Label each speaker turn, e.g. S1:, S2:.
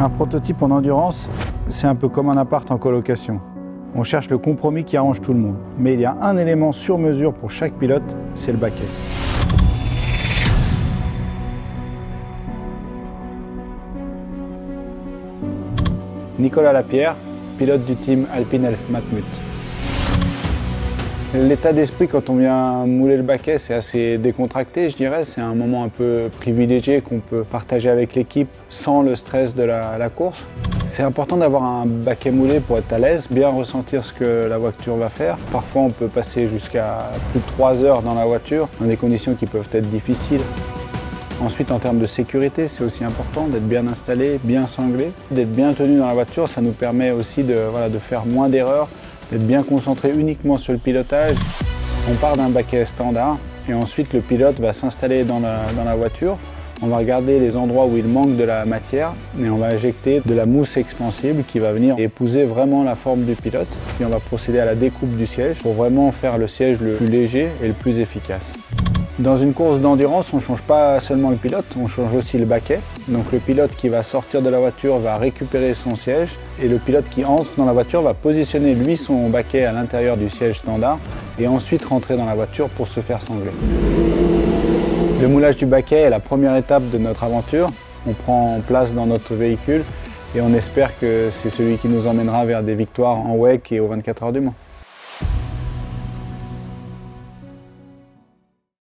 S1: Un prototype en endurance, c'est un peu comme un appart en colocation. On cherche le compromis qui arrange tout le monde. Mais il y a un élément sur mesure pour chaque pilote, c'est le baquet. Nicolas Lapierre, pilote du team Alpine Elf Matmut. L'état d'esprit quand on vient mouler le baquet, c'est assez décontracté, je dirais. C'est un moment un peu privilégié qu'on peut partager avec l'équipe sans le stress de la course. C'est important d'avoir un baquet moulé pour être à l'aise, bien ressentir ce que la voiture va faire. Parfois, on peut passer jusqu'à plus de 3 heures dans la voiture, dans des conditions qui peuvent être difficiles. Ensuite, en termes de sécurité, c'est aussi important d'être bien installé, bien sanglé. D'être bien tenu dans la voiture, ça nous permet aussi de faire moins d'erreurs, d'être bien concentré uniquement sur le pilotage. On part d'un baquet standard et ensuite le pilote va s'installer dans la voiture. On va regarder les endroits où il manque de la matière et on va injecter de la mousse expansible qui va venir épouser vraiment la forme du pilote. Puis on va procéder à la découpe du siège pour vraiment faire le siège le plus léger et le plus efficace. Dans une course d'endurance, on ne change pas seulement le pilote, on change aussi le baquet. Donc le pilote qui va sortir de la voiture va récupérer son siège et le pilote qui entre dans la voiture va positionner lui son baquet à l'intérieur du siège standard et ensuite rentrer dans la voiture pour se faire sangler. Le moulage du baquet est la première étape de notre aventure. On prend place dans notre véhicule et on espère que c'est celui qui nous emmènera vers des victoires en WEC et aux 24 heures du Mans.